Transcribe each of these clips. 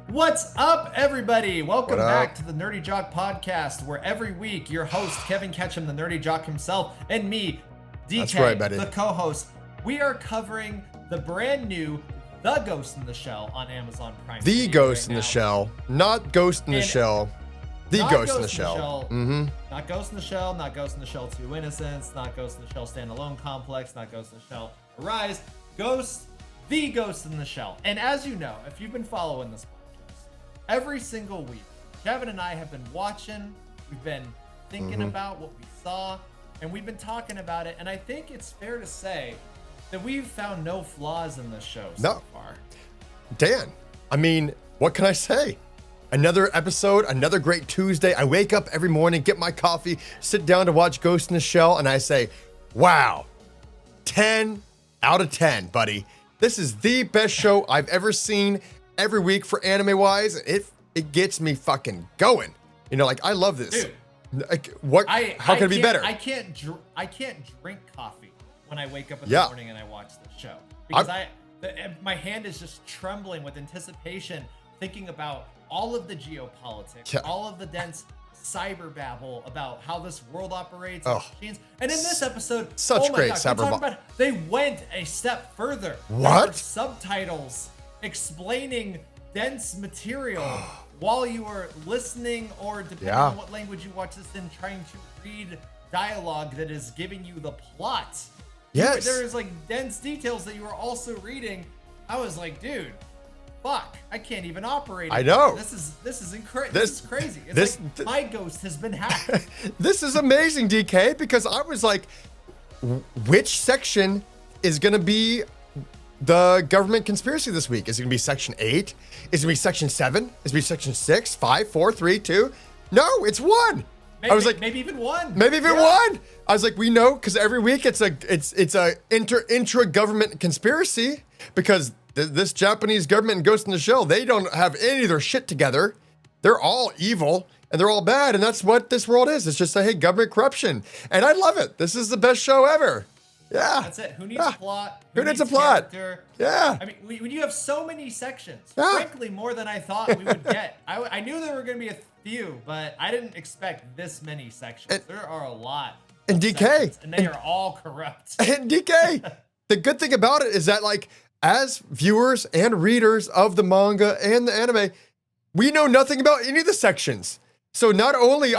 What's up, everybody? Welcome What back up? to the Nerdy Jock Podcast, where every week your host, Kevin Ketchum, the Nerdy Jock himself, and me, DK, That's right, buddy. the co-host, we are covering the brand new The Ghost in the Shell on Amazon Prime. The Video Ghost right in the now. Shell, not Ghost in the And Shell. The Not Ghost in the Shell. Mm-hmm. Not Ghost in the Shell, not Ghost in the Shell 2 Innocence, not Ghost in the Shell Standalone Complex, not Ghost in the Shell Arise, The Ghost in the Shell. And as you know, if you've been following this podcast, every single week, Kevin and I have been watching, we've been thinking about what we saw, and we've been talking about it, and I think it's fair to say that we've found no flaws in this show so far. Dan, I mean, what can I say? Another episode, another great Tuesday. I wake up every morning, get my coffee, sit down to watch Ghost in the Shell, and I say, wow, 10 out of 10, buddy. This is the best show I've ever seen every week for anime-wise. It gets me fucking going. You know, like, I love this. Dude, Like, how can it be better? I can't drink coffee when I wake up in the morning and I watch the show because my hand is just trembling with anticipation, thinking about all of the geopolitics, all of the dense cyber babble about how this world operates, machines. And in this episode, such great cyber. They went a step further. What? There were subtitles explaining dense material while you were listening, or depending on what language you watch this in, trying to read dialogue that is giving you the plot. Yes. There is like dense details that you were also reading. I was like, dude, fuck, I can't even operate. I know. This is incredible. This is crazy. It's like my ghost has been hacked. This is amazing, DK, because I was like, which section is going to be the government conspiracy this week? Is it going to be section 8? Is it going to be section 7? Is it going to be section 6, 5, 4, 3, 2? No, it's 1. I was like, maybe even 1. Maybe even 1. I was like, we know, because every week it's a intra-government conspiracy, because this Japanese government and Ghost in the Shell, they don't have any of their shit together. They're all evil and they're all bad, and that's what this world is. It's just government corruption, and I love it. This is the best show ever. Yeah, that's it. Who needs a plot? Who needs a plot? Character? Yeah. I mean, when you have so many sections, frankly, more than I thought we would get. I knew there were going to be a few, but I didn't expect this many sections. There are a lot. And DK, and they are all corrupt. And DK, the good thing about it is that, like, as viewers and readers of the manga and the anime, we know nothing about any of the sections. So not only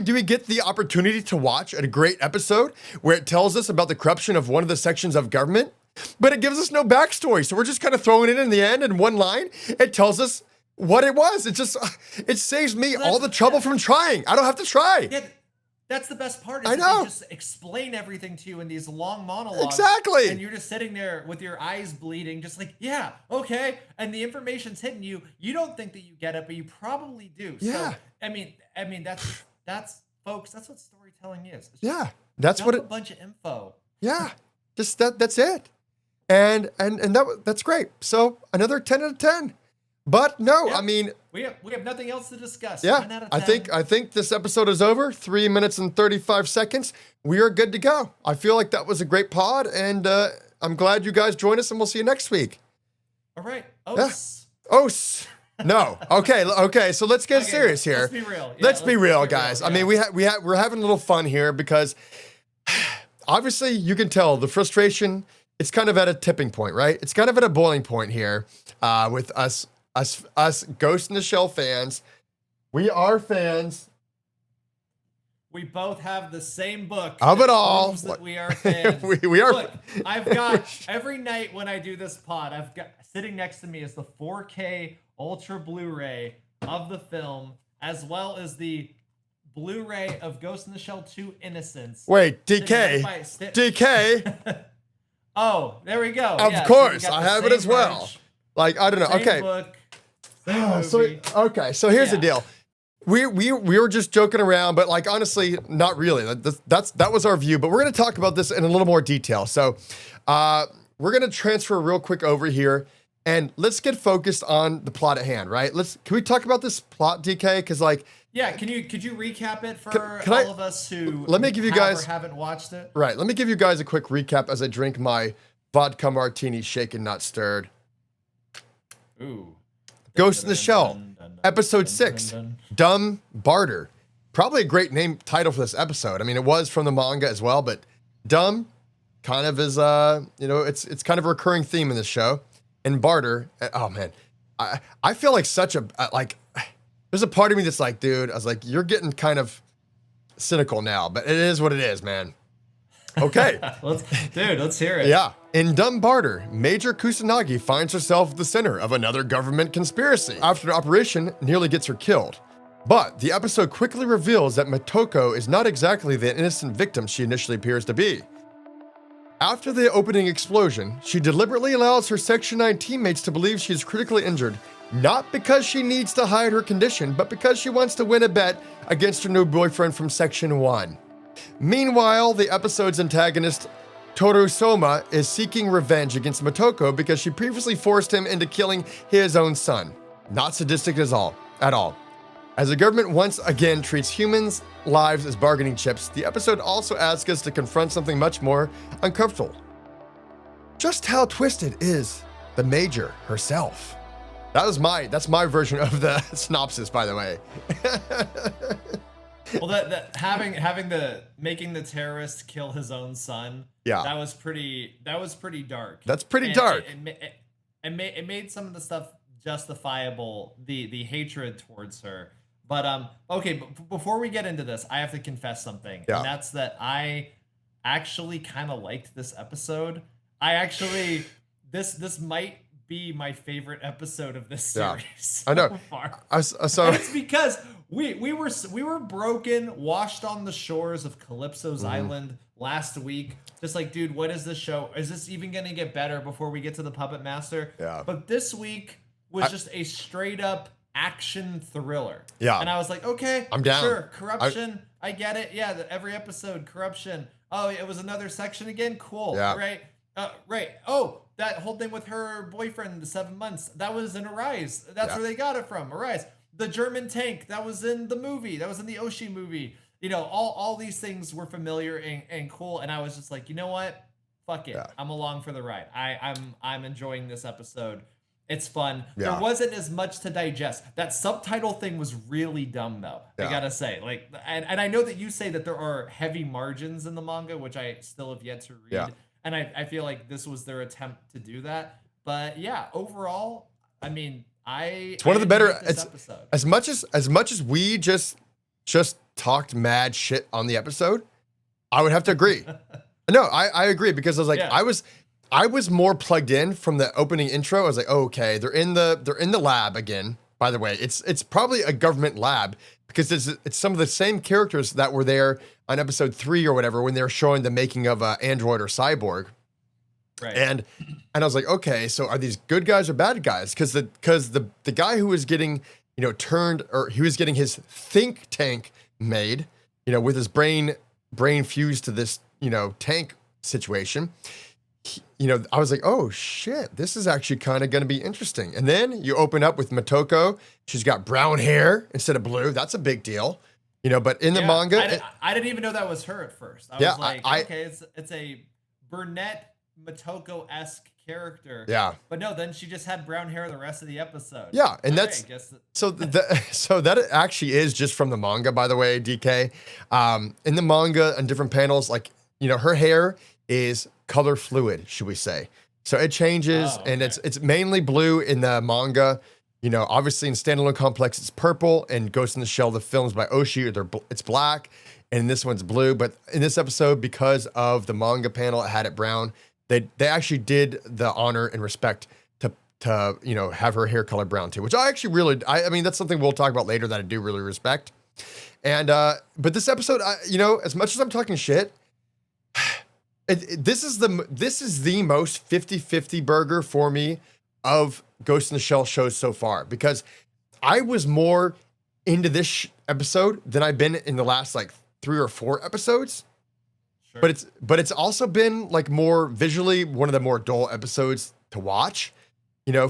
do we get the opportunity to watch a great episode where it tells us about the corruption of one of the sections of government, but it gives us no backstory. So we're just kind of throwing it in the end in one line. It tells us what it was. It saves me all the trouble from trying. I don't have to try. Yeah, that's the best part. Is I know. They just explain everything to you in these long monologues. Exactly. And you're just sitting there with your eyes bleeding, just like, yeah, okay. And the information's hitting you. You don't think that you get it, but you probably do. Yeah. So, I mean, that's folks. That's what storytelling is. That's what a bunch of info. Yeah, just that's it. And that's great. So another 10 out of 10. But no, I mean, we have nothing else to discuss. Yeah, 10 out of 10. I think this episode is over. 3 minutes and 35 seconds. We are good to go. I feel like that was a great pod, and I'm glad you guys joined us, and we'll see you next week. All right. Os. Os. No. Okay. So let's get serious here. Let's be real. Yeah, let's be real, guys. Yeah. I mean, we're having a little fun here because obviously you can tell the frustration. It's kind of at a tipping point, right? It's kind of at a boiling point here with us Ghost in the Shell fans. We are fans. We both have the same book of it all. That we are fans. we are. Look, I've got every night when I do this pod, I've got sitting next to me is the 4K Ultra Blu-ray of the film, as well as the Blu-ray of Ghost in the Shell 2 Innocence. Wait, DK. DK. Oh, there we go. Of course, I have it as well. Like, I don't know. Same Okay. Book, same movie. So here's the deal. We were just joking around, but like honestly, not really. That was our view, but we're gonna talk about this in a little more detail. So we're gonna transfer real quick over here. And let's get focused on the plot at hand, right? Can we talk about this plot, DK? Because like, could you recap it for all of us who haven't watched it? Right. Let me give you guys a quick recap as I drink my vodka martini, shaken not stirred. Ooh. Ghost in the Shell. Episode 6, Dumb Barter. Probably a great name title for this episode. I mean, it was from the manga as well, but Dumb kind of is, it's kind of a recurring theme in this show. And Barter, oh man, I feel like such a, there's a part of me that's like, dude, I was like, you're getting kind of cynical now, but it is what it is, man. Okay. Let's hear it. Yeah. In Dumb Barter, Major Kusanagi finds herself at the center of another government conspiracy after an operation nearly gets her killed. But the episode quickly reveals that Motoko is not exactly the innocent victim she initially appears to be. After the opening explosion, she deliberately allows her Section 9 teammates to believe she is critically injured, not because she needs to hide her condition, but because she wants to win a bet against her new boyfriend from Section 1. Meanwhile, the episode's antagonist, Togu Soma, is seeking revenge against Motoko because she previously forced him into killing his own son. Not sadistic at all. As the government once again treats humans' lives as bargaining chips, the episode also asks us to confront something much more uncomfortable. Just how twisted is the Major herself? That's my version of the synopsis, by the way. Well, making the terrorist kill his own son. Yeah, that was pretty dark. That's pretty dark. It made some of the stuff justifiable, the hatred towards her. But okay, but before we get into this, I have to confess something, and that's that I actually kind of liked this episode. This might be my favorite episode of this series. I know. So far. So and it's because we were broken, washed on the shores of Calypso's Island last week. Just like, dude, what is this show? Is this even gonna get better before we get to the Puppet Master? Yeah. But this week was just a straight up action thriller. Yeah. And I was like, okay, I'm down. Sure, corruption. I get it. Yeah, every episode, corruption. Oh, it was another section again. Cool. Yeah. Right. Right. Oh, that whole thing with her boyfriend, the 7 months. That was in Arise. That's where they got it from. Arise. The German tank. That was in the movie. That was in the Oshi movie. You know, all these things were familiar and cool. And I was just like, you know what? Fuck it. Yeah. I'm along for the ride. I'm enjoying this episode. It's fun. Yeah. There wasn't as much to digest. That subtitle thing was really dumb, though. Yeah. I gotta say, and I know that you say that there are heavy margins in the manga, which I still have yet to read. Yeah. And I feel like this was their attempt to do that. But yeah, overall, I mean, it's one of the better. It's episode. as much as we just talked mad shit on the episode. I would have to agree. No, I agree because I was like, I was more plugged in from the opening intro. I was like, oh, okay, they're in the lab again. By the way, it's probably a government lab because it's some of the same characters that were there on episode 3 or whatever when they were showing the making of Android or Cyborg. Right. And I was like, okay, so are these good guys or bad guys? Because the guy who was getting turned, or he was getting his think tank made, with his brain fused to this tank situation. I was like, oh shit, this is actually kind of going to be interesting. And then you open up with Motoko. She's got brown hair instead of blue. That's a big deal, but in the manga, I didn't even know that was her at first. I was like, okay, it's a brunette Motoko-esque character. Yeah. But no, then she just had brown hair the rest of the episode. Yeah, and so that actually is just from the manga, by the way, DK. In the manga on different panels, her hair is color fluid, should we say. So it changes, and it's mainly blue in the manga. Obviously in Standalone Complex, it's purple, and Ghost in the Shell, the films by Oshii, it's black, and this one's blue. But in this episode, because of the manga panel, it had it brown. They actually did the honor and respect to have her hair color brown too, which I actually really, I mean, that's something we'll talk about later that I do really respect. And, but this episode, as much as I'm talking shit, this is the most 50-50 burger for me of Ghost in the Shell shows so far, because I was more into this episode than I've been in the last 3 or 4 episodes. Sure. But it's also been more visually one of the more dull episodes to watch,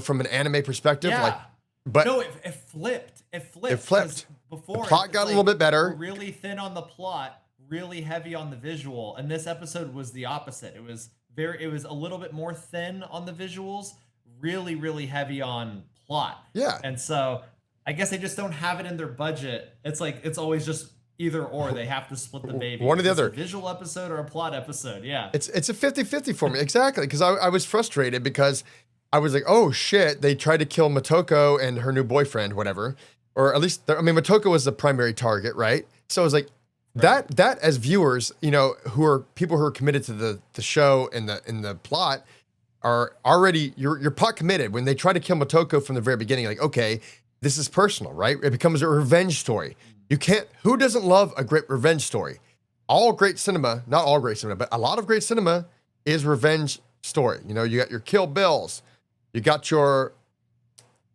from an anime perspective. Yeah. But no, it flipped. It flipped. Before the plot got a little bit better. Really thin on the plot, really heavy on the visual, and this episode was the opposite. It was a little bit more thin on the visuals, really, really heavy on plot. Yeah. And so I guess they just don't have it in their budget. It's like it's always just either or. They have to split the baby. One or the It's other. a visual episode or a plot episode. Yeah. It's a 50-50 for me. Exactly. Because I was frustrated because I was like, oh shit, they tried to kill Motoko and her new boyfriend, whatever. Or at least, I mean, Motoko was the primary target, right? So I was like, that as viewers, you know, who are people who are committed to the show and the plot are already, you're pot committed. When they try to kill Motoko from the very beginning, like, okay, this is personal, right? It becomes a revenge story. You can't, who doesn't love a great revenge story? All great cinema, not all great cinema, but a lot of great cinema is revenge story. You know, you got your Kill Bills, you got your,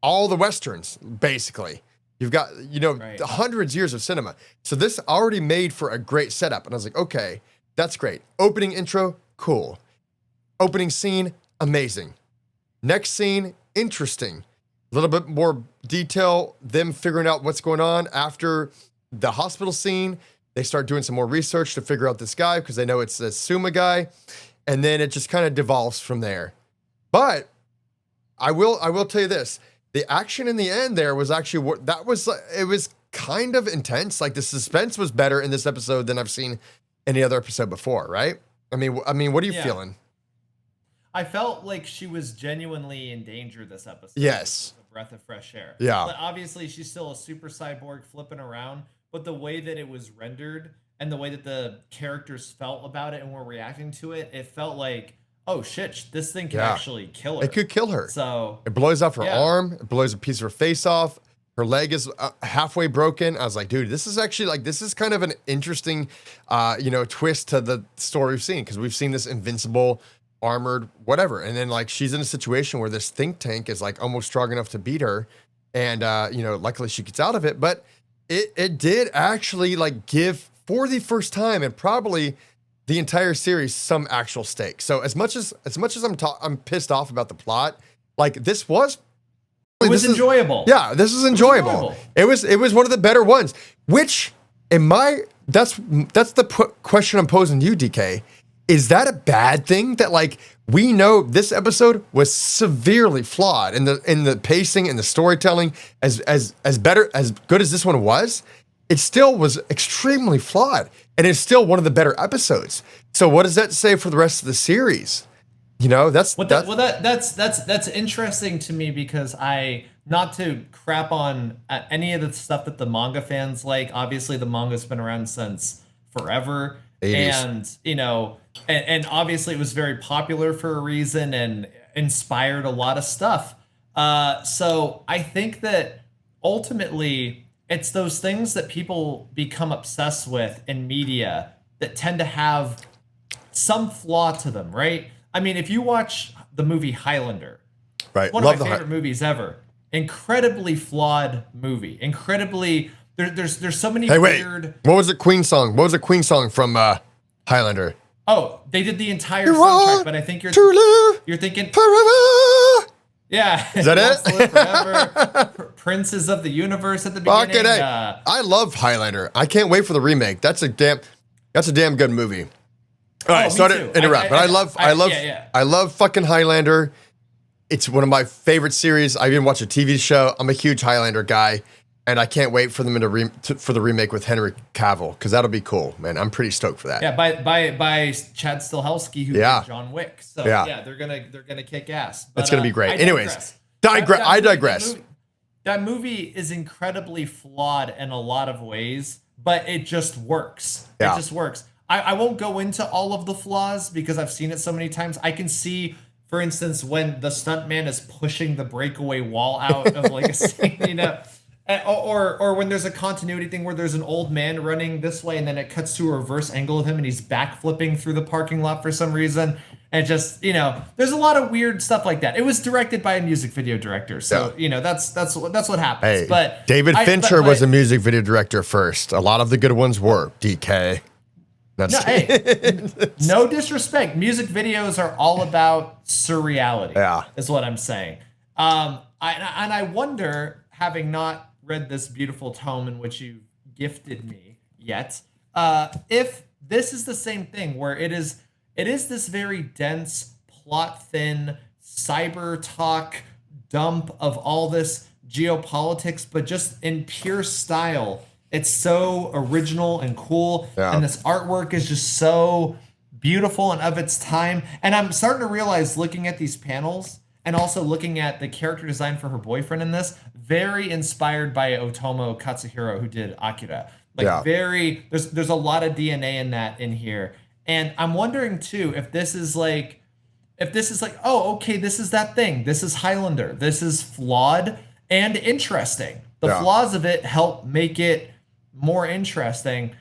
all the Westerns, basically. You've got, you know, hundreds of years of cinema. So this already made for a great setup. And I was like, okay, that's great. Opening intro, cool. Opening scene, amazing. Next scene, interesting. A little bit more detail, them figuring out what's going on after the hospital scene. They start doing some more research to figure out this guy because they know it's a Suma guy. And then it just kind of devolves from there. But I will tell you this. The action in the end there was actually it was kind of intense. Like the suspense was better in this episode than I've seen any other episode before, right? I mean, what are you feeling? I felt like she was genuinely in danger this episode. Yes. It was a breath of fresh air. Yeah. But obviously she's still a super cyborg flipping around, but the way that it was rendered and the way that the characters felt about it and were reacting to it, it felt like, oh shit, this thing can actually kill her. It could kill her. So it blows off her arm. It blows a piece of her face off. Her leg is halfway broken. I was like, dude, this is actually like, this is kind of an interesting, twist to the story we've seen. Cause we've seen this invincible, armored, whatever. And then like, she's in a situation where this think tank is like almost strong enough to beat her. And, luckily she gets out of it, but it did actually like give for the first time and probably the entire series some actual stake. So as much as I'm pissed off about the plot, like this was enjoyable. This is enjoyable. It was one of the better ones. Which that's the question I'm posing to you, DK. Is that a bad thing that like we know this episode was severely flawed in the pacing and the storytelling as good as this one was? It still was extremely flawed, and it's still one of the better episodes. So what does that say for the rest of the series? You know, that's interesting to me because not to crap on any of the stuff that the manga fans like. Obviously, the manga's been around since forever, 80s. And obviously it was very popular for a reason and inspired a lot of stuff. So I think that ultimately, it's those things that people become obsessed with in media that tend to have some flaw to them, right? I mean, if you watch the movie Highlander, right, one of my favorite movies ever, incredibly flawed movie, there's so many weird. What was the Queen song? What was the Queen song from Highlander? Oh, they did the entire soundtrack, but I think you're thinking forever. Yeah. Is that it? Forever. Princes of the Universe at the beginning. I love Highlander. I can't wait for the remake. That's a damn good movie. All right, sorry to interrupt, but I love fucking Highlander. It's one of my favorite series. I even watched a TV show. I'm a huge Highlander guy, and I can't wait for them for the remake with Henry Cavill because that'll be cool, man. I'm pretty stoked for that. Yeah, by Chad Stahelski, who did John Wick. So they're gonna kick ass. That's gonna be great. Anyways, I digress. That movie is incredibly flawed in a lot of ways, but it just works. Yeah. It just works. I won't go into all of the flaws because I've seen it so many times. I can see, for instance, when the stuntman is pushing the breakaway wall out of like a scene, or when there's a continuity thing where there's an old man running this way and then it cuts to a reverse angle of him and he's backflipping through the parking lot for some reason. And just, there's a lot of weird stuff like that. It was directed by a music video director. So, that's what happens. Hey, but David Fincher was a music video director first. A lot of the good ones were, DK. No disrespect. Music videos are all about surreality. Yeah, is what I'm saying. I wonder, having not read this beautiful tome in which you gifted me yet, if this is the same thing where it is this very dense, plot thin, cyber talk, dump of all this geopolitics, but just in pure style. It's so original and cool, and this artwork is just so beautiful and of its time. And I'm starting to realize, looking at these panels and also looking at the character design for her boyfriend in this, very inspired by Otomo Katsuhiro, who did Akira. Like there's a lot of DNA in that in here. And I'm wondering too if this is like, oh, okay, this is that thing. This is Highlander. This is flawed and interesting. The flaws of it help make it more interesting.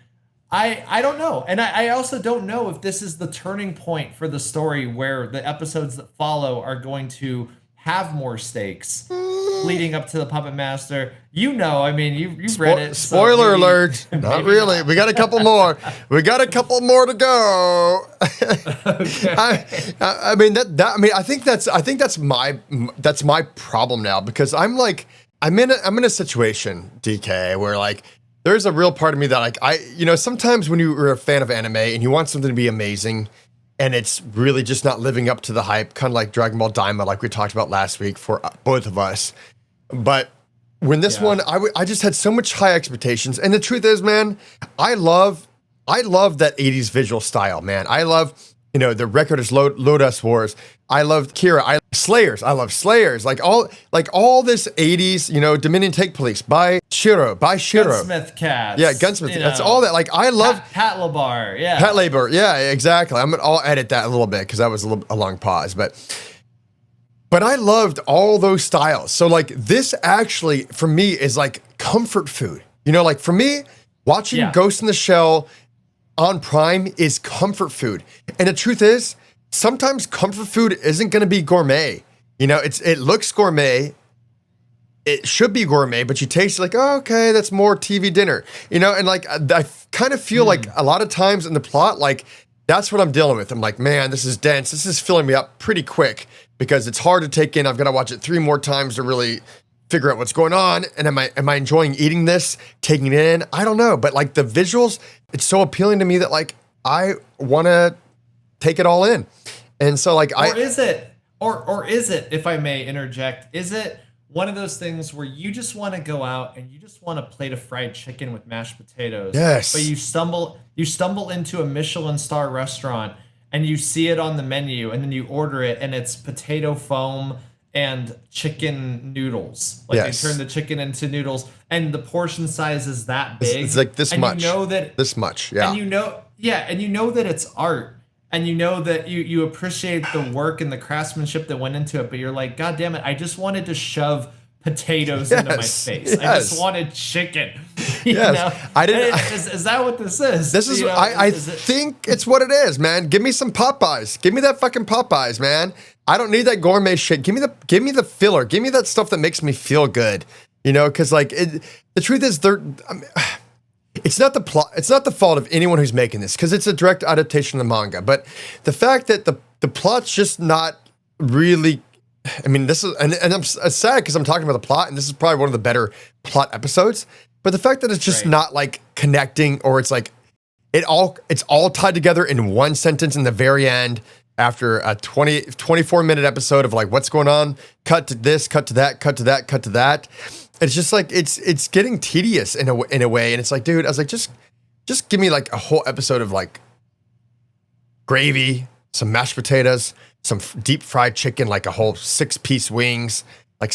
I don't know. And I also don't know if this is the turning point for the story where the episodes that follow are going to have more stakes leading up to the Puppet Master. You know, I mean, you've read it. Spoiler alert. Not really. We got a couple more. We got a couple more to go. Okay. I mean, I think that's my problem now, because I'm in a situation, DK, where like, there's a real part of me that like, sometimes when you're a fan of anime and you want something to be amazing and it's really just not living up to the hype, kind of like Dragon Ball Daima, like we talked about last week for both of us. But when this one, I just had so much high expectations. And the truth is, man, I love that 80s visual style, man. I love, the record is Lotus Wars. I love Kira. I love Slayers. Like all this 80s, Dominion Take Police by Shiro. Gunsmith Cats. Yeah, Gunsmith. That's all that. Like I love Pat Labar. Yeah. Pat Labar. Yeah, exactly. I'll edit that a little bit because that was a long pause, but I loved all those styles. So like this actually for me is like comfort food. Like for me, watching Ghost in the Shell on Prime is comfort food. And the truth is, sometimes comfort food isn't going to be gourmet. It looks gourmet. It should be gourmet, but you taste like, oh, okay, that's more TV dinner. And like, I kind of feel like a lot of times in the plot, like that's what I'm dealing with. I'm like, man, this is dense. This is filling me up pretty quick because it's hard to take in. I've got to watch it 3 more times to really figure out what's going on. And am I enjoying eating this, taking it in? I don't know. But like the visuals, it's so appealing to me that like I want to take it all in. And so like is it, if I may interject, is it one of those things where you just want to go out and you just want a plate of fried chicken with mashed potatoes? Yes. But you stumble into a Michelin star restaurant and you see it on the menu and then you order it and it's potato foam and chicken noodles. Like they turn the chicken into noodles and the portion size is that big. It's like this and much. You know that this much. Yeah. And you know that it's art. And you know that you appreciate the work and the craftsmanship that went into it, but you're like, God damn it, I just wanted to shove potatoes into my face. Yes. I just wanted chicken. I didn't. Is that what this is? This is. I think it's what it is, man. Give me some Popeyes. Give me that fucking Popeyes, man. I don't need that gourmet shit. Give me the filler. Give me that stuff that makes me feel good. Because like the truth is, it's not the plot. It's not the fault of anyone who's making this because it's a direct adaptation of the manga. But the fact that the plot's just not really. I mean, this is and I'm sad because I'm talking about the plot, and this is probably one of the better plot episodes. But the fact that it's just not like connecting, or it's like it's all tied together in one sentence in the very end after a 24-minute episode of like what's going on, cut to this, cut to that, cut to that, cut to that. It's just like it's getting tedious in a way, and it's like, dude, I was like, just give me like a whole episode of like gravy, some mashed potatoes, some deep fried chicken, like a whole 6-piece wings, like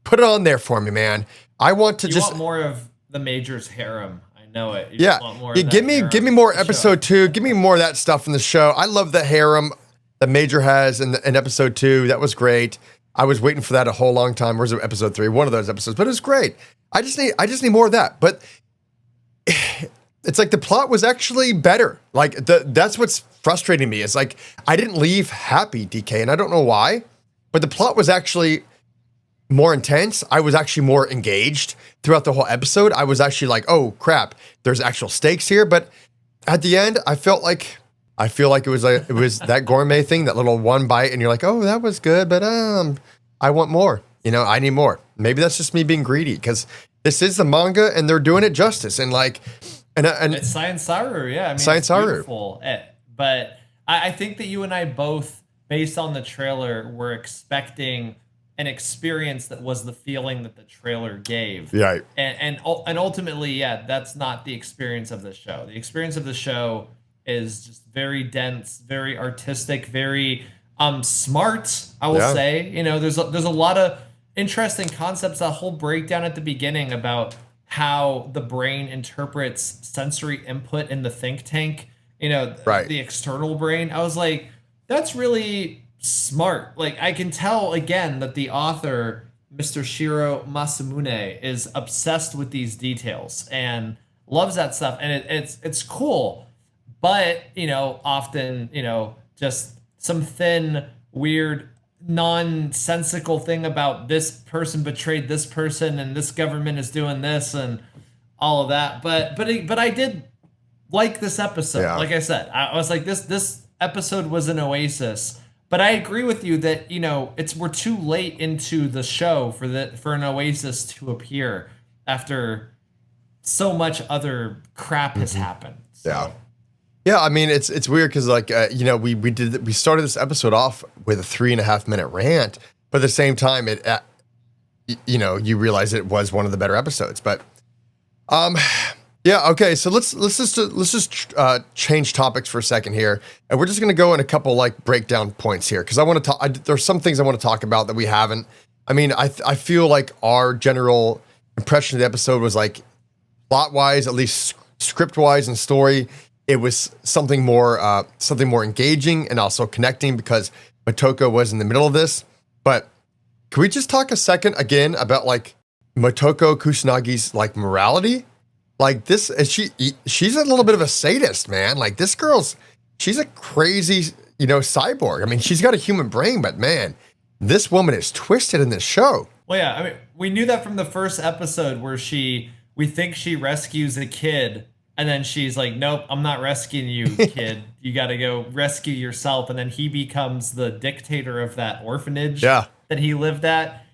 put it on there for me, man. I want to want more of the Major's harem. I know it. You want more of give me more episode 2. Give me more of that stuff in the show. I love the harem that Major has in episode 2. That was great. I was waiting for that a whole long time. Where's episode 3? One of those episodes, but it was great. I just need more of that. But it's like the plot was actually better. Like that's what's frustrating me. It's like I didn't leave happy, DK, and I don't know why. But the plot was actually more intense. I was actually more engaged throughout the whole episode. I was actually like, oh crap, there's actual stakes here. But at the end, I feel like it was that gourmet thing, that little one bite, and you're like, oh, that was good, but I want more. I need more. Maybe that's just me being greedy because this is the manga and they're doing it justice. And like, and it's Science SARU, yeah. I mean, Science SARU. Beautiful. But I think that you and I both, based on the trailer, were expecting an experience that was the feeling that the trailer gave. Right. And ultimately, yeah, that's not the experience of the show. The experience of the show is just very dense, very artistic, very smart, I will say. You know, there's a lot of interesting concepts. That whole breakdown at the beginning about how the brain interprets sensory input in the think tank, you know, the external brain. I was like, that's really smart. Like, I can tell again that the author, Mr. Shiro Masamune, is obsessed with these details and loves that stuff, and it's cool. But, you know, often, you know, just some thin, weird, nonsensical thing about this person betrayed this person and this government is doing this and all of that. But I did like this episode. Like I said, I was like, this episode was an oasis. But I agree with you that, you know, we're too late into the show for an oasis to appear after so much other crap has happened. So. Yeah, I mean, it's weird because, like, you know, we started this episode off with a 3.5 minute rant, but at the same time, you know, you realize it was one of the better episodes. But yeah, okay, so let's just change topics for a second here, and we're just gonna go in a couple like breakdown points here because I want to talk. There's some things I want to talk about that we haven't. I mean, I feel like our general impression of the episode was like plot wise, at least script wise and story. It was something more engaging and also connecting because Motoko was in the middle of this. But can we just talk a second again about like Motoko Kusanagi's like morality? Like this, she's a little bit of a sadist, man. Like this she's a crazy, you know, cyborg. I mean, she's got a human brain, but man, this woman is twisted in this show. Well, yeah, I mean, we knew that from the first episode where we think she rescues a kid. And then she's like, nope, I'm not rescuing you, kid. You got to go rescue yourself. And then he becomes the dictator of that orphanage that he lived at.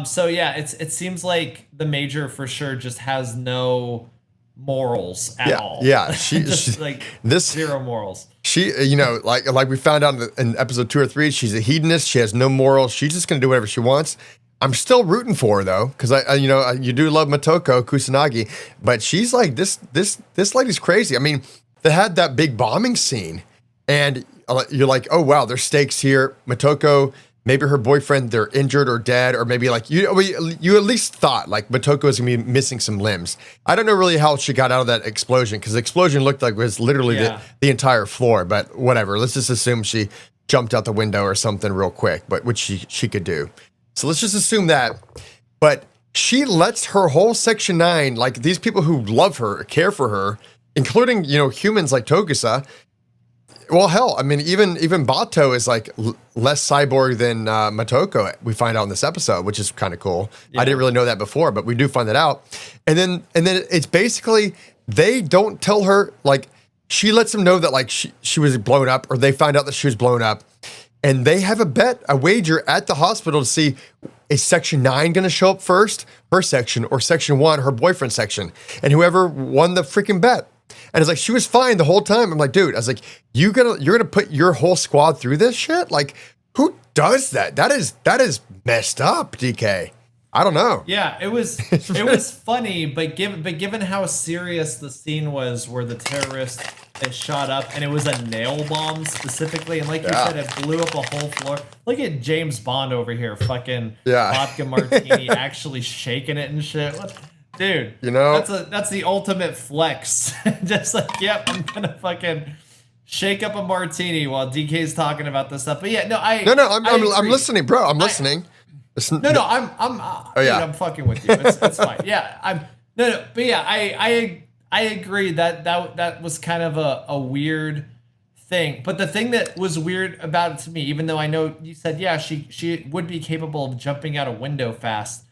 So, yeah, it seems like the Major for sure just has no morals at all. Yeah, she's like this zero morals. She, you know, like we found out in episode 2 or 3, she's a hedonist. She has no morals. She's just going to do whatever she wants. I'm still rooting for her though, because I you know, you do love Motoko Kusanagi, but she's like this lady's crazy. I mean, they had that big bombing scene, and you're like, oh wow, there's stakes here. Motoko, maybe her boyfriend, they're injured or dead, or maybe like you at least thought like Motoko is gonna be missing some limbs. I don't know really how she got out of that explosion because the explosion looked like it was literally the entire floor. But whatever, let's just assume she jumped out the window or something real quick, but which she could do. So let's just assume that. But she lets her whole Section 9, like these people who love her, care for her, including, you know, humans like Togusa. Well, hell, I mean, even Bato is like less cyborg than Motoko, we find out in this episode, which is kind of cool. Yeah. I didn't really know that before, but we do find that out. And then it's basically, they don't tell her, like, she lets them know that like she was blown up, or they find out that she was blown up. And they have a wager at the hospital to see, is Section 9 going to show up first, her section, or Section 1, her boyfriend's section? And whoever won the freaking bet. And it's like, she was fine the whole time. I'm like, dude, I was like, you're gonna put your whole squad through this shit? Like, who does that? That is messed up, DK. I don't know. Yeah, it was funny, but given how serious the scene was where the terrorist is shot up, and it was a nail bomb specifically, and like you said, it blew up a whole floor. Look at James Bond over here, fucking vodka martini, actually shaking it and shit. Dude, you know, that's the ultimate flex. Just like, yep, I'm gonna fucking shake up a martini while DK's talking about this stuff. But yeah, I'm listening, bro. I'm listening. I'm fucking with you. It's fine. Yeah, but yeah, I agree that was kind of a weird thing. But the thing that was weird about it to me, even though I know you said, yeah, she would be capable of jumping out a window fast,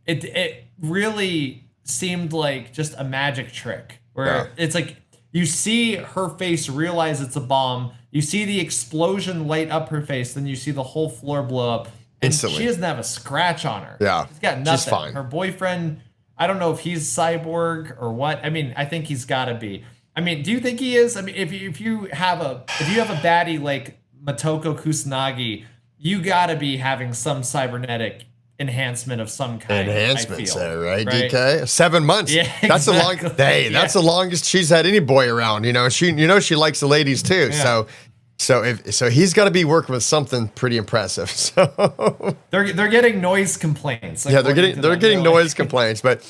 it really seemed like just a magic trick where it's like you see her face realize it's a bomb, you see the explosion light up her face, then you see the whole floor blow up. Instantly. She doesn't have a scratch on her. Yeah. She's got nothing. She's fine. Her boyfriend, I don't know if he's cyborg or what. I mean, I think he's got to be. I mean, do you think he is? I mean, if you have a baddie like Motoko Kusanagi, you got to be having some cybernetic enhancement of some kind. Enhancements I feel, there, right, DK? 7 months. Yeah, That's exactly. That's the longest she's had any boy around. She likes the ladies too. Yeah. So he's got to be working with something pretty impressive. So they're getting noise complaints. Yeah, they're getting noise complaints, but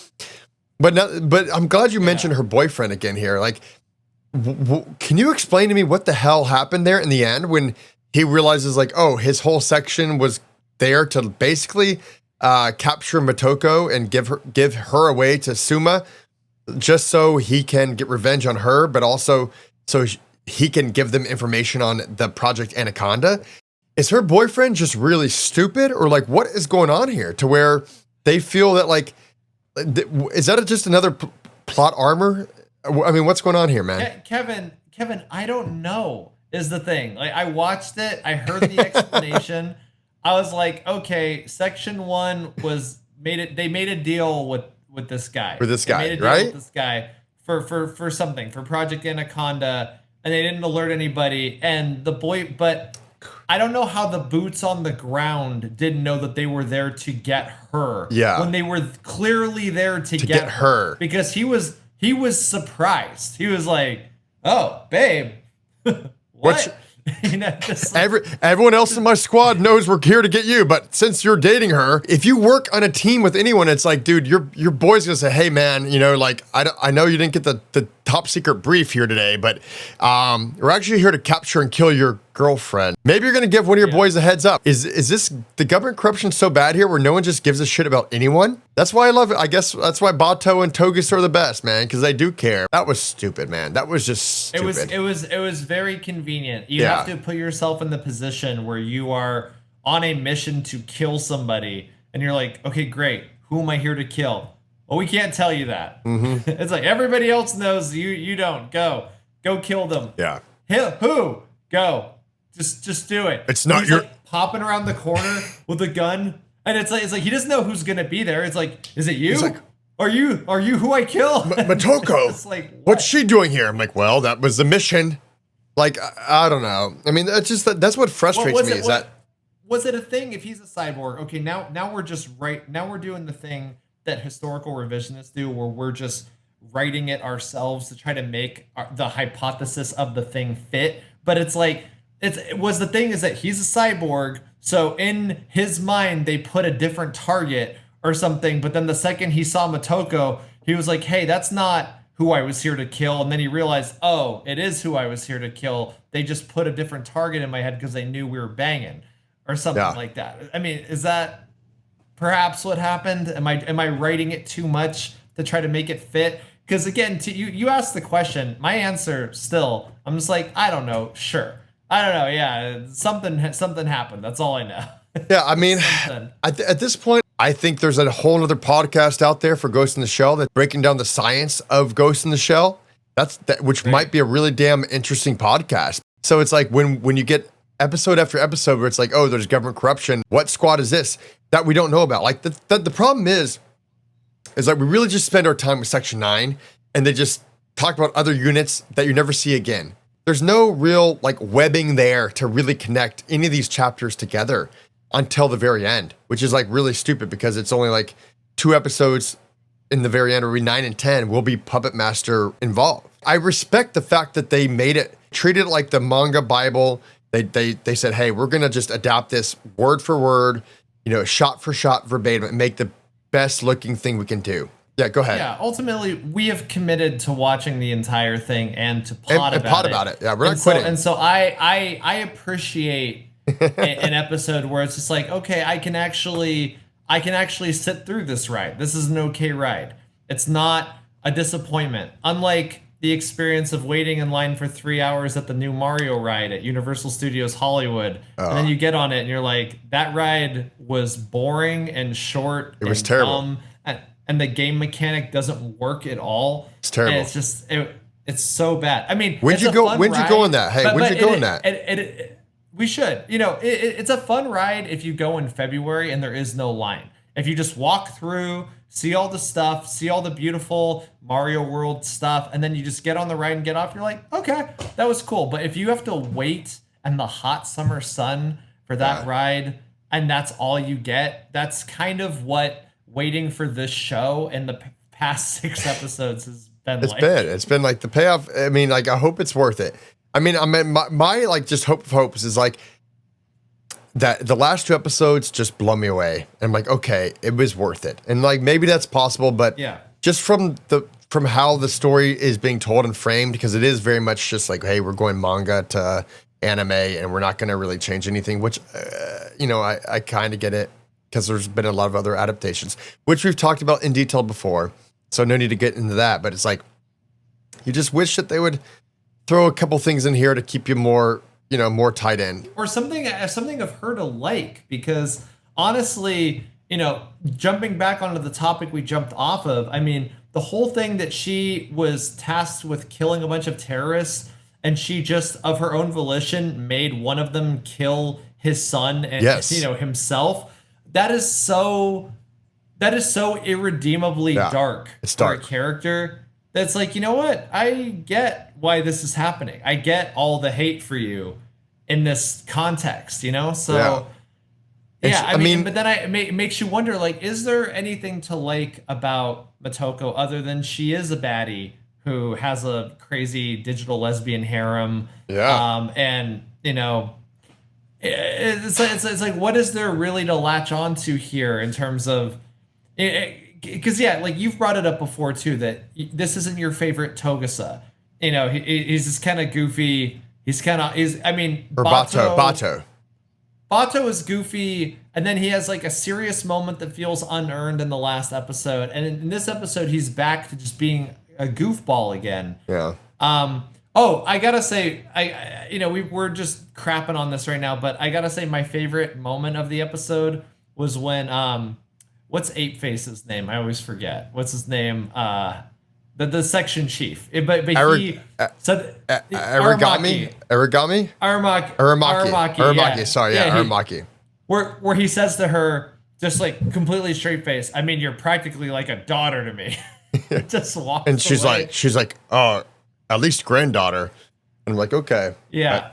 I'm glad you mentioned her boyfriend again here. Like, can you explain to me what the hell happened there in the end when he realizes like, oh, his whole section was there to basically capture Motoko and give her away to Suma, just so he can get revenge on her, but also so he can give them information on the Project Anaconda. Is her boyfriend just really stupid, or like what is going on here to where they feel that like, is that just another plot armor? I mean, what's going on here, man? Kevin, I don't know is the thing. Like, I watched it, I heard the explanation. I was like, okay, section 1 they made a deal with this guy. For this They guy, made a deal right? with this guy for something, for Project Anaconda, and they didn't alert anybody. And but I don't know how the boots on the ground didn't know that they were there to get her. Yeah. When they were clearly there to get her. Because he was surprised. He was like, "Oh, babe, what?" Everyone else in my squad knows we're here to get you, but since you're dating her, if you work on a team with anyone, it's like, dude, your boy's gonna say, hey man, like I know you didn't get the top secret brief here today, but we're actually here to capture and kill your girlfriend. Maybe you're gonna give one of your boys a heads up. Is this the government corruption so bad here where no one just gives a shit about anyone? That's why I love it. I guess that's why Bato and Togus are the best, man, because they do care. That was stupid, man. That was just stupid. It was very convenient. You have to put yourself in the position where you are on a mission to kill somebody, and you're like, okay, great. Who am I here to kill? Well, we can't tell you that. Mm-hmm. It's like everybody else knows. You don't. Go kill them. Yeah. Who? Go. Just do it. It's not your like popping around the corner with a gun, and it's like he doesn't know who's gonna be there. It's like, is it you? It's like, are you who I kill? Motoko. It's like, what's she doing here? I'm like, well, that was the mission. Like, I don't know. I mean, that's just that's what frustrates me. Was it a thing if he's a cyborg? Okay, now we're doing the thing that historical revisionists do, where we're just writing it ourselves to try to make the hypothesis of the thing fit. But it's like, the thing is that he's a cyborg, so in his mind they put a different target or something. But then the second he saw Motoko, he was like, hey, that's not who I was here to kill. And then he realized, oh, it is who I was here to kill. They just put a different target in my head because they knew we were banging or something like that. I mean, is that perhaps what happened? Am I writing it too much to try to make it fit? Because again, you asked the question. My answer still, I'm just like, I don't know. Sure. I don't know. Yeah, something happened. That's all I know. Yeah, I mean, at this point, I think there's a whole other podcast out there for Ghost in the Shell that's breaking down the science of Ghost in the Shell. Which might be a really damn interesting podcast. So it's like when you get episode after episode where it's like, oh, there's government corruption. What squad is this that we don't know about? Like the problem is like we really just spend our time with Section 9 and they just talk about other units that you never see again. There's no real like webbing there to really connect any of these chapters together until the very end, which is like really stupid because it's only like 2 episodes in the very end, where 9 and 10 will be Puppet Master involved. I respect the fact that they treated it like the manga Bible. They said, hey, we're gonna just adapt this word for word, shot for shot, verbatim, and make the best looking thing we can do. Yeah, go ahead. Yeah, ultimately, we have committed to watching the entire thing and to plot about it. Yeah, we're not quitting. So I appreciate an episode where it's just like, okay, I can actually sit through this ride. This is an okay ride. It's not a disappointment. Unlike the experience of waiting in line for 3 hours at the new Mario ride at Universal Studios Hollywood. And then you get on it and you're like, that ride was boring and short. It was terrible. Dumb, and the game mechanic doesn't work at all. It's terrible. And it's just, it's so bad. I mean, when'd you go on that? Hey, when'd you go on that? We should. It's a fun ride if you go in February and there is no line. If you just walk through, see all the stuff, see all the beautiful Mario World stuff, and then you just get on the ride and get off, you're like, okay, that was cool. But if you have to wait in the hot summer sun for that ride, and that's all you get. That's kind of what waiting for this show in the past 6 episodes has been like. It's been like the payoff. I mean, like, I hope it's worth it. I mean, my like just hope of hopes is like that the last 2 episodes just blow me away. And I'm like, okay, it was worth it. And like, maybe that's possible, but Yeah. just from how the story is being told and framed, because it is very much just like, hey, we're going manga to anime and we're not going to really change anything, which, you know, I kind of get it, because there's been a lot of other adaptations, which we've talked about in detail before. So no need to get into that, but it's like, you just wish that they would throw a couple things in here to keep you more, you know, more tied in. Or something of her to like, because honestly, you know, jumping back onto the topic we jumped off of, I mean, the whole thing that she was tasked with killing a bunch of terrorists, and she just of her own volition made one of them kill his son and you know, himself. That is so irredeemably dark. It's dark for a character. That's like, you know what? I get why this is happening. I get all the hate for you in this context, you know? So, yeah, I mean, but then it makes you wonder, like, is there anything to like about Motoko other than she is a baddie who has a crazy digital lesbian harem? Yeah. And, you know, it's like, what is there really to latch onto here in terms of... Because yeah, like you've brought it up before too, that this isn't your favorite Togusa. You know, he's just kind of goofy. I mean, Bato is goofy, and then he has like a serious moment that feels unearned in the last episode, and in this episode he's back to just being a goofball again. Yeah. Oh, I gotta say, you know, we're just crapping on this right now, but I gotta say my favorite moment of the episode was when what's Ape Face's name? I always forget. What's his name? The section chief. But he said Aramaki. Sorry, Aramaki. Where he says to her, just like completely straight face, I mean, you're practically like a daughter to me. Just walks and she's away. like, oh, at least granddaughter. And I'm like, okay. Yeah.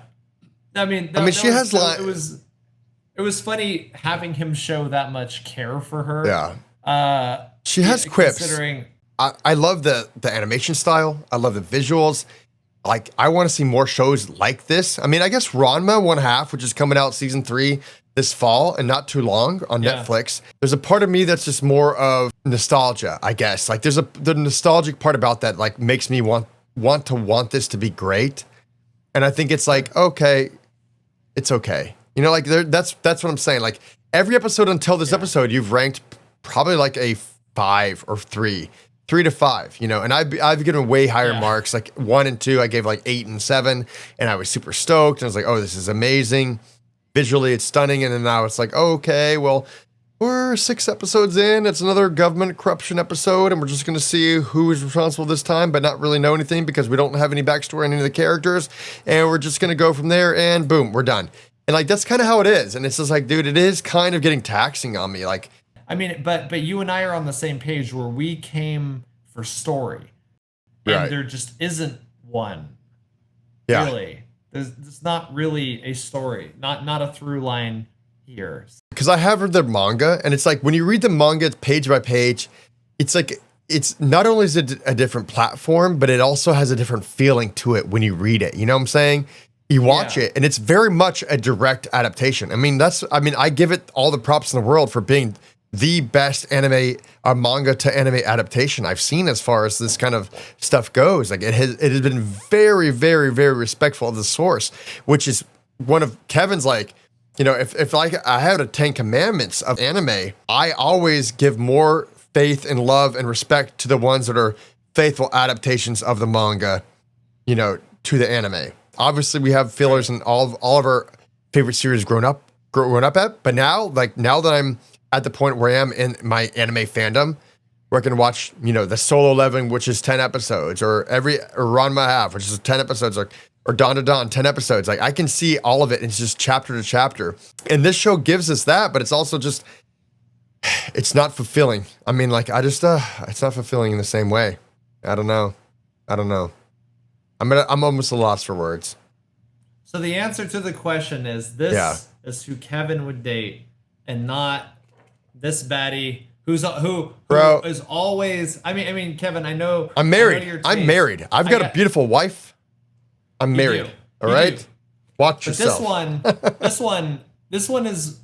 I mean, she has it was funny having him show that much care for her. Yeah. She has quips. Considering, I love the animation style. I love the visuals. Like, I want to see more shows like this. I mean, I guess Ranma 1/2, which is coming out season 3 this fall and not too long on Netflix. There's a part of me that's just more of nostalgia, I guess. Like, there's the nostalgic part about that, like, makes me want this to be great. And I think it's like, okay, it's okay. You know, like, that's what I'm saying. Like, every episode until this episode, you've ranked probably like a 5 or 3 to 5, you know, and I've given way higher marks, like 1 and 2, I gave like 8 and 7, and I was super stoked. And I was like, oh, this is amazing. Visually, it's stunning. And then now it's like, okay, well, we're 6 episodes in. It's another government corruption episode, and we're just going to see who is responsible this time, but not really know anything because we don't have any backstory on any of the characters. And we're just going to go from there, and boom, we're done. And like, that's kind of how it is. And it's just like, dude, it is kind of getting taxing on me. Like, I mean, but you and I are on the same page where we came for story, and there just isn't one. Yeah. Really, there's not really a story, not a through line here. Because I have read the manga, and it's like when you read the manga page by page, it's like it's not only is it a different platform, but it also has a different feeling to it when you read it. You know what I'm saying? You watch it, and it's very much a direct adaptation. I mean, I give it all the props in the world for being the best manga to anime adaptation I've seen as far as this kind of stuff goes. Like, it has been very, very, very respectful of the source, which is one of Kevin's, like, you know, if like I had a 10 commandments of anime, I always give more faith and love and respect to the ones that are faithful adaptations of the manga, you know, to the anime. Obviously, we have fillers in all of our favorite series grown up at, but now that I'm at the point where I am in my anime fandom, where I can watch, you know, the Solo Leveling, which is 10 episodes, or Ranma half, which is 10 episodes, or Dawn to Dawn, 10 episodes. Like, I can see all of it, and it's just chapter to chapter. And this show gives us that, but it's also just, it's not fulfilling. I mean, like, it's not fulfilling in the same way. I don't know. I'm almost a loss for words. So the answer to the question is this is who Kevin would date and not this baddie who Bro. is always. I mean, Kevin, I know I'm married. I'm married. I've got a beautiful wife. I'm married. All right. Watch yourself. This one is,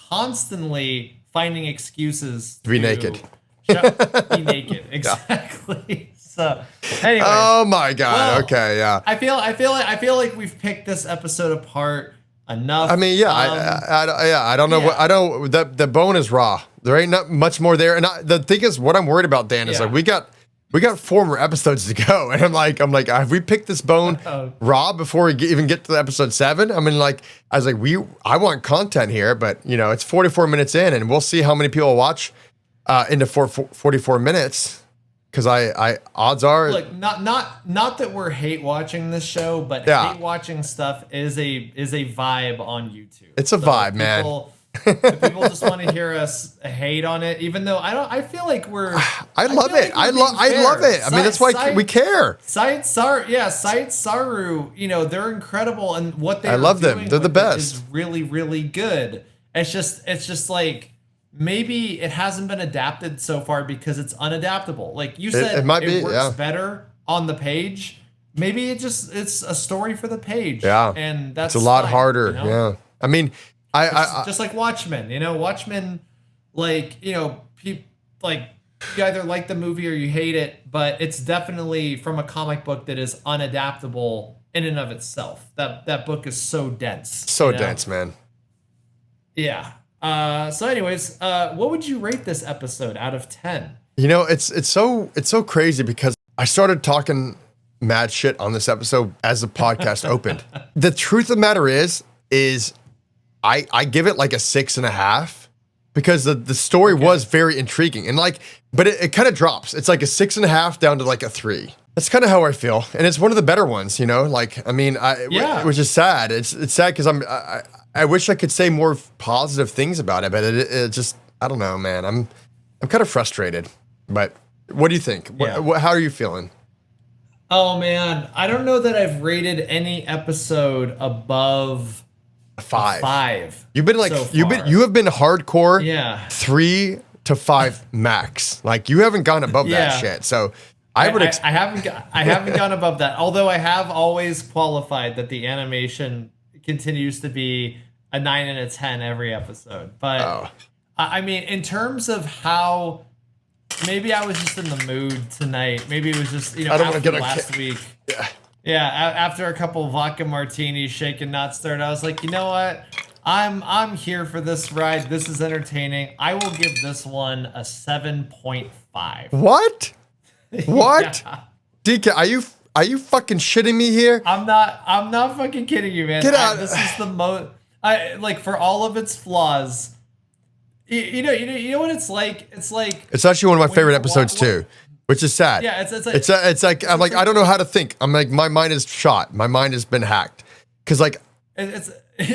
constantly finding excuses to be naked. Be naked. Exactly. So, anyway. Oh my God. Well, okay. Yeah. I feel like we've picked this episode apart enough. I mean, yeah. I don't know what I don't. The bone is raw. There ain't not much more there. And the thing is, what I'm worried about, Dan, is like we got 4 more episodes to go, and I'm like, have we picked this bone raw before we even get to episode 7? I mean, like, I was like, I want content here, but it's 44 minutes in, and we'll see how many people watch into 44 minutes. Because I odds are, look, not that we're hate watching this show, but hate watching stuff is a vibe on YouTube. It's a vibe, man. People just want to hear us hate on it, even though I feel like we're. I love it. I love it. I mean, that's why we care. Science SARU, they're incredible, and what they I love them. They're the best. Is really, really good. It's just like. Maybe it hasn't been adapted so far because it's unadaptable. Like you said, it works better on the page. Maybe it's a story for the page. Yeah, and that's a lot harder. Yeah, I mean, I just like Watchmen. Watchmen, like you either like the movie or you hate it, but it's definitely from a comic book that is unadaptable in and of itself. That book is so dense. So dense, man. Yeah. So anyways, what would you rate this episode out of 10? It's so crazy because I started talking mad shit on this episode as the podcast opened. The truth of the matter is I give it like a 6.5 because the story was very intriguing and but it kind of drops. It's like a 6.5 down to like a 3. That's kind of how I feel, and it's one of the better ones. Which is sad. It's sad because I wish I could say more positive things about it, but it just, I don't know, man. I'm kind of frustrated. But what do you think? How are you feeling? Oh man, I don't know that I've rated any episode above 5. You've been you have been hardcore 3 to 5 max. Like you haven't gone above that shit. So I haven't gone above that. Although I have always qualified that the animation continues to be a 9 and a 10 every episode. But I mean, in terms of how, maybe I was just in the mood tonight. Maybe it was just, after last week. Yeah. After a couple of vodka martinis, shaken not stirred, I was like, you know what? I'm here for this ride. This is entertaining. I will give this one a 7.5. What? What? Yeah. DK, are you fucking shitting me here? I'm not fucking kidding you, man. Get out. This is the most. For all of its flaws. You know what it's like. It's actually one of my favorite episodes too, which is sad. Yeah, it's like I'm like I don't know how to think. I'm like my mind is shot. My mind has been hacked. Because it's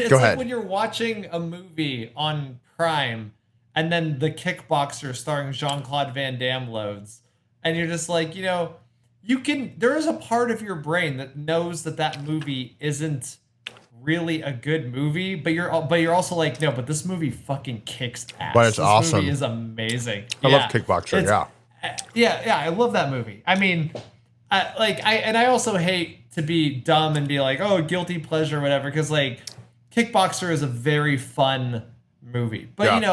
go like ahead. When you're watching a movie on Prime, and then The Kickboxer starring Jean-Claude Van Damme loads, and you're just like, there is a part of your brain that knows that movie isn't really a good movie, but you're also like, no, but this movie fucking kicks ass. But it's awesome. This movie is amazing. I love Kickboxer. Yeah, I love that movie. I mean, I also hate to be dumb and be like, oh, guilty pleasure or whatever, because Kickboxer is a very fun movie, but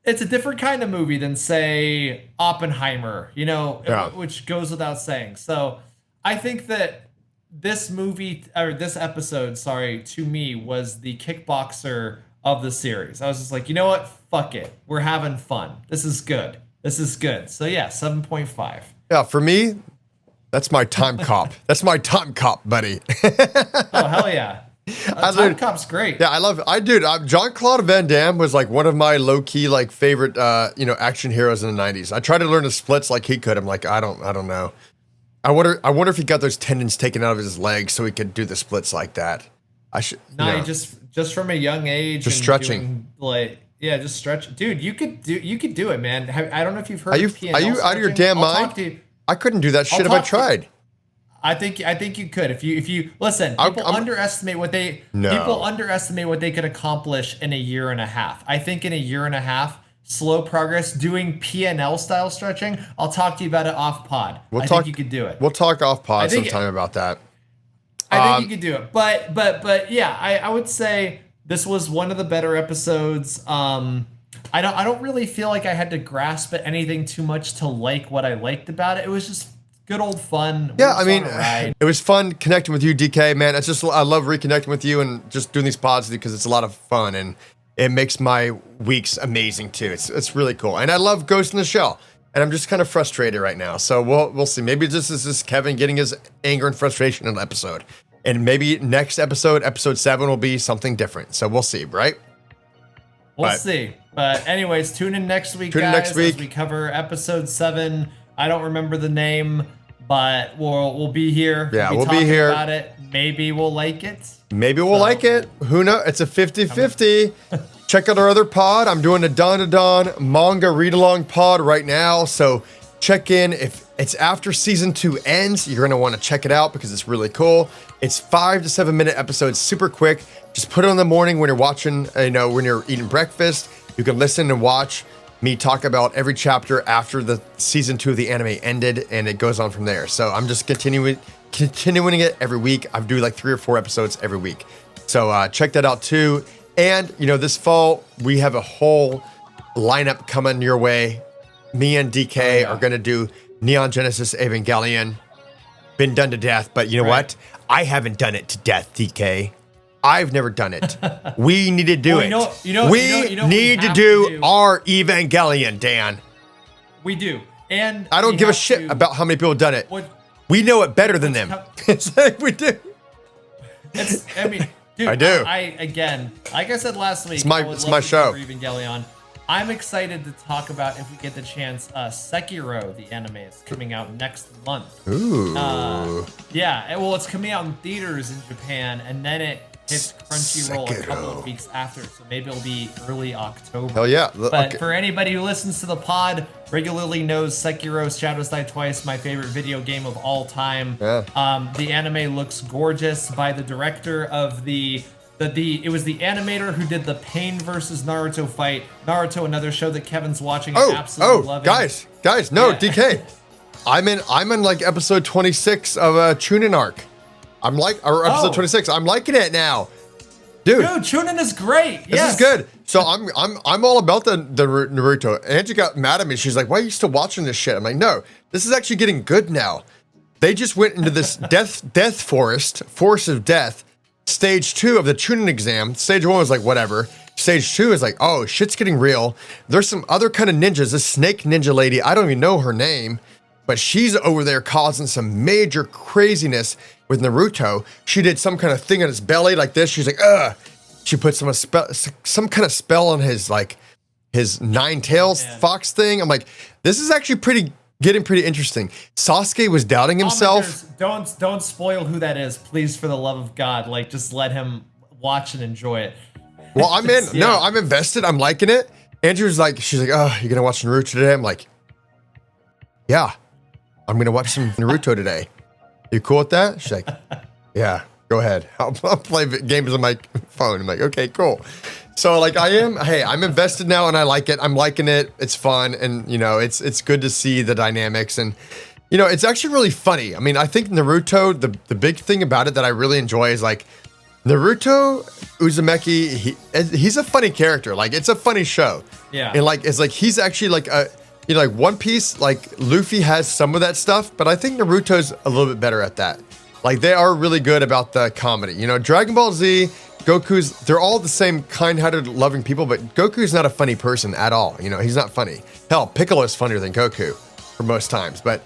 it's a different kind of movie than say Oppenheimer, which goes without saying. So I think that this episode, to me was the Kickboxer of the series. I was just like, you know what? Fuck it. We're having fun. This is good. So yeah, 7.5. Yeah, for me, that's my time cop. That's my time cop, buddy. Oh, hell yeah. Time Cop's great. Yeah, I love it. Jean-Claude Van Damme was one of my low-key favorite action heroes in the 90s. I tried to learn the splits like he could. I'm like, I don't know. I wonder if he got those tendons taken out of his legs so he could do the splits like that. He just from a young age, just stretching. Just stretch, dude. You could do it, man. I don't know if you've heard. Are you out of your damn mind? I couldn't do that shit if I tried. I think you could if you listen. People underestimate what they can accomplish in a year and a half. I think in a year and a half, slow progress doing PNL style stretching. I'll talk to you about it off pod. I think you could do it. We'll talk off pod sometime about that. I think you could do it. But yeah, I would say this was one of the better episodes. I don't really feel like I had to grasp at anything too much to like what I liked about it. It was just good old fun. Yeah, I mean, it was fun connecting with you, DK, man. I love reconnecting with you and just doing these pods because it's a lot of fun and it makes my weeks amazing too. It's really cool. And I love Ghost in the Shell. And I'm just kind of frustrated right now. So we'll see. Maybe this is just Kevin getting his anger and frustration in an episode. And maybe next episode, episode 7, will be something different. So we'll see, right? We'll see. But anyways, tune in next week, guys, as we cover episode 7. I don't remember the name, but we'll be here. Yeah, we'll be here about it. Maybe we'll like it. Maybe we'll like it. Who knows? It's a 50-50. Check out our other pod. I'm doing a Dawn to Dawn manga read-along pod right now. So check in. If it's after season 2 ends, you're going to want to check it out because it's really cool. It's 5 to 7 minute episodes, super quick. Just put it on in the morning when you're watching, when you're eating breakfast. You can listen and watch me talk about every chapter after the season 2 of the anime ended, and it goes on from there. So I'm just continuing it every week. I do like 3 or 4 episodes every week. So check that out too. And this fall we have a whole lineup coming your way. Me and DK are gonna do Neon Genesis Evangelion. Been done to death, but you know what? I haven't done it to death, DK. I've never done it. We need to do it. We need to do our Evangelion, Dan. We do. And I don't give a shit about how many people have done it. We know it better than them. It's like we do. Dude, I do. Again, like I said last week, it's my show. Evangelion. I'm excited to talk about, if we get the chance, Sekiro, the anime, is coming out next month. Ooh. Yeah, well, it's coming out in theaters in Japan, and then it hits Crunchyroll a couple of weeks after, so maybe it'll be early October. Hell yeah. But for anybody who listens to the pod, regularly knows Sekiro Shadows Die Twice, my favorite video game of all time. Yeah. The anime looks gorgeous by the director of it was the animator who did the Pain versus Naruto fight. Naruto, another show that Kevin's watching. Absolutely loving. guys, no, yeah. DK. I'm in like episode 26 of a Chunin arc. Episode 26. I'm liking it now, dude. Chunin is great. This is good. So I'm all about the Naruto. Angie got mad at me. She's like, "Why are you still watching this shit?" I'm like, "No, this is actually getting good now." They just went into this death forest of death. Stage 2 of the Chunin exam. Stage 1 was like, whatever. Stage 2 is like, oh, shit's getting real. There's some other kind of ninjas. This snake ninja lady, I don't even know her name, but she's over there causing some major craziness with Naruto. She did some kind of thing on his belly like this. She's like, ugh. She put some kind of spell on his nine tails fox thing. I'm like, this is actually getting pretty interesting. Sasuke was doubting himself. Don't spoil who that is, please, for the love of God. Like, just let him watch and enjoy it. Well, I'm in. Yeah. No, I'm invested. I'm liking it. Andrew's like, she's like, oh, you're gonna watch Naruto today? I'm like, yeah, I'm gonna watch some Naruto today. You cool with that? She's like, yeah, go ahead. I'll play games on my phone. I'm like, okay, cool. So like I'm invested now and I like it. I'm liking it. It's fun. And it's good to see the dynamics and it's actually really funny. I mean, I think Naruto, the big thing about it that I really enjoy is like Naruto Uzumaki, he's a funny character. Like it's a funny show. Yeah. And like, it's like, he's actually like like One Piece, like Luffy has some of that stuff, but I think Naruto's a little bit better at that. Like they are really good about the comedy. Dragon Ball Z, they're all the same kind-hearted, loving people, but Goku's not a funny person at all. He's not funny. Hell, Piccolo's funnier than Goku for most times. But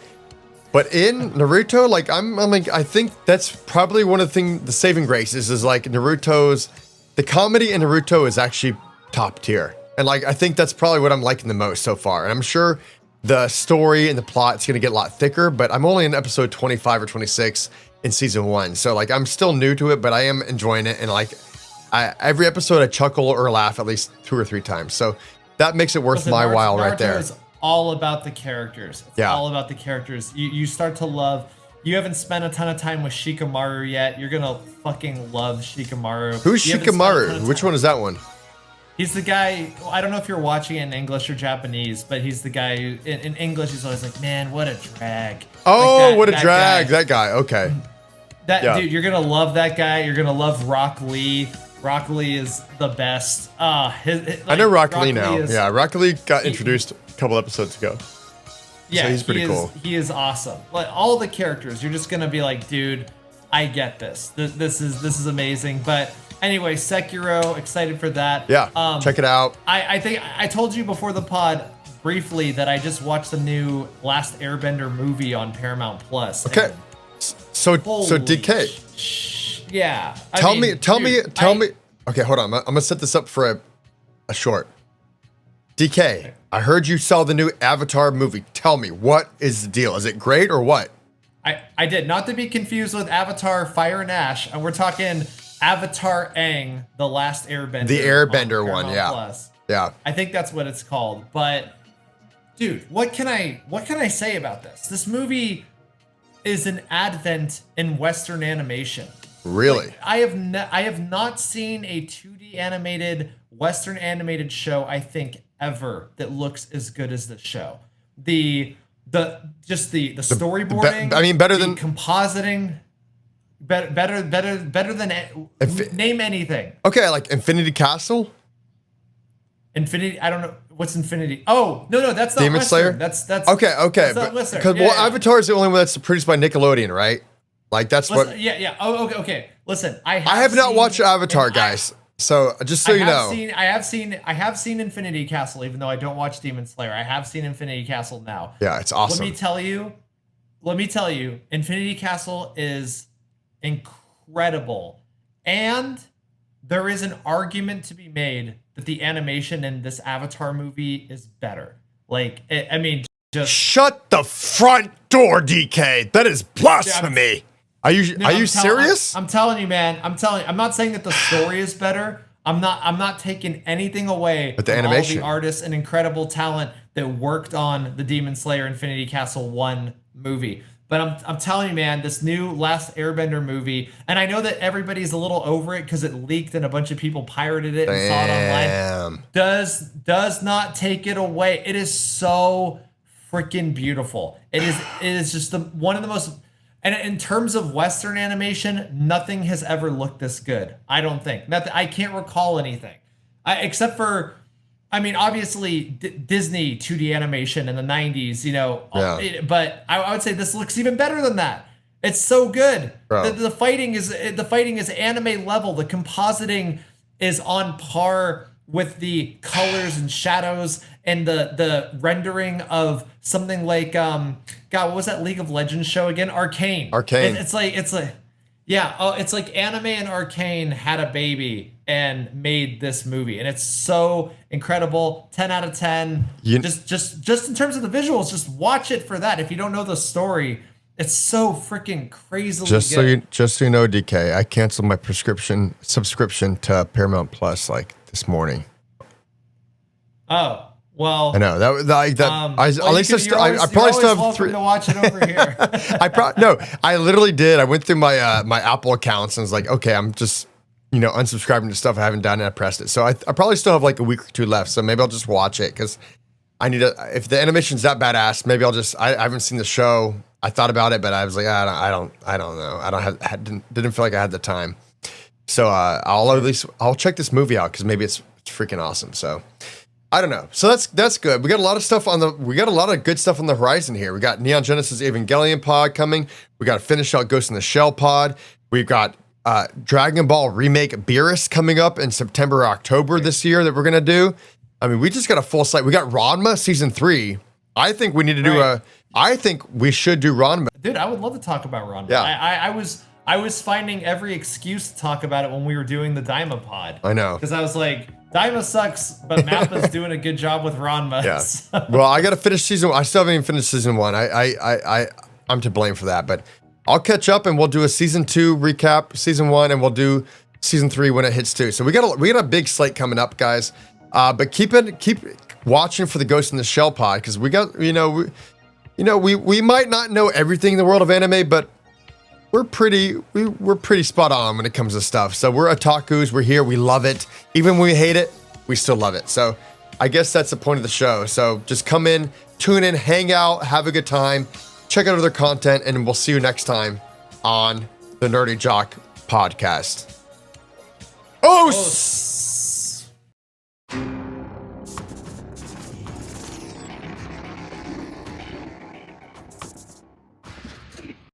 in Naruto, like I think that's probably one of the saving graces is like the comedy in Naruto is actually top tier. And like I think that's probably what I'm liking the most so far. And I'm sure the story and the plot is gonna get a lot thicker, but I'm only in episode 25 or 26 in season 1. So like I'm still new to it, but I am enjoying it, and like every episode I chuckle or laugh at least 2 or 3 times. So that makes it worth my while right there. Naruto is all about the characters. It's all about the characters. You start to love you haven't spent a ton of time with Shikamaru yet. You're gonna fucking love Shikamaru. Who's You haven't spent a ton Shikamaru? of Which time- one is that one? He's the guy. I don't know if you're watching it in English or Japanese, but he's the guy who, in English, he's always like, "Man, what a drag." Oh, Like that- what a that drag! guy. That guy. Okay. Yeah. Dude, you're gonna love that guy. You're gonna love Rock Lee. Rock Lee is the best. I know Rock Lee now. is- Yeah, Rock Lee got introduced a couple episodes ago. Yeah, he's pretty cool. He is awesome. Like all the characters, you're just gonna be like, dude, I get this. This is amazing. But anyway, Sekiro, excited for that. Yeah, check it out. I think I told you before the pod briefly that I just watched the new Last Airbender movie on Paramount Plus. Okay. So DK. Yeah. Tell me. Okay, hold on. I'm gonna set this up for a short. DK, I heard you saw the new Avatar movie. Tell me, what is the deal? Is it great or what? I did, not to be confused with Avatar Fire and Ash, and we're talking Avatar Aang, the Last Airbender. The Airbender one, Paramount yeah. Plus. Yeah. I think that's what it's called. But dude, what can I say about this? This movie is an advent in Western animation. Really? Like, I have not seen a 2D animated Western animated show, I think, ever that looks as good as this show. The storyboarding. Better the than compositing. Better than name anything. Okay, like Infinity Castle. Infinity. I don't know what's Infinity. Oh no, that's not Demon Western. Slayer. That's okay. That's not Western. Because Yeah. Avatar is the only one that's produced by Nickelodeon, right? Like that's Listen, what. Yeah. Oh, okay. Listen, I have not seen- watched Avatar, guys. So just so you know, I have seen Infinity Castle, even though I don't watch Demon Slayer. I have seen Infinity Castle now. yeah, it's awesome. Let me tell you, Infinity Castle is incredible. And there is an argument to be made that the animation in this Avatar movie is better. Like, just Shut the front door, DK. That is blasphemy. Are you serious? I'm telling you, man. I'm not saying that the story is better. I'm not taking anything away But the from animation. all the artists and incredible talent that worked on the Demon Slayer Infinity Castle 1 movie. But I'm telling you, man, this new Last Airbender movie, and I know that everybody's a little over it because it leaked and a bunch of people pirated it and saw it online. Does not take it away. It is so freaking beautiful. It is just one of the most. And in terms of Western animation, nothing has ever looked this good. I don't think. Nothing. I can't recall anything, except for, obviously Disney 2D animation in the 90s. Yeah. But I would say this looks even better than that. It's so good. Bro. The fighting is anime level. The compositing is on par with the colors and shadows and the rendering of something like God, what was that League of Legends show again? Arcane. It's like it's like anime and Arcane had a baby and made this movie, and it's so incredible. 10 out of 10. Just in terms of the visuals, just watch it for that. If you don't know the story, it's so freaking crazily good. Just so you know, DK, I canceled my subscription to Paramount Plus like this morning. Oh. Well, I know I probably still have three to watch it over here. I literally did. I went through my my Apple accounts and was like, okay, I'm just unsubscribing to stuff I haven't done, and I pressed it. So I probably still have like a week or two left. So maybe I'll just watch it because I need to. If the animation's that badass, maybe I'll just. I haven't seen the show. I thought about it, but I was like, I don't know. Didn't feel like I had the time. So I'll check this movie out because maybe it's freaking awesome. So. I don't know. So that's good. We got a lot of good stuff on the horizon here. We got Neon Genesis Evangelion pod coming. We got to finish out Ghost in the Shell pod. We've got Dragon Ball Remake Beerus coming up in September or October this year that we're gonna do. We just got a full slate. We got Ranma season 3. I think we need to do I think we should do Ranma. Dude, I would love to talk about Ranma. Yeah. I was finding every excuse to talk about it when we were doing the Daima pod. I know. Because I was like, Daima sucks, but Mappa's doing a good job with Ranma. Yeah. So. Well, I got to finish season 1. I still haven't even finished season 1. I'm to blame for that, but I'll catch up and we'll do a season 2 recap, season 1, and we'll do season 3 when it hits 2. So we got a big slate coming up, guys. But keep watching for the Ghost in the Shell pod because we got you know, we might not know everything in the world of anime, but we're pretty spot on when it comes to stuff. So we're otakus. We're here. We love it. Even when we hate it, we still love it. So I guess that's the point of the show. So just come in, tune in, hang out, have a good time, check out other content, and we'll see you next time on the Nerdy Jock podcast. Oh,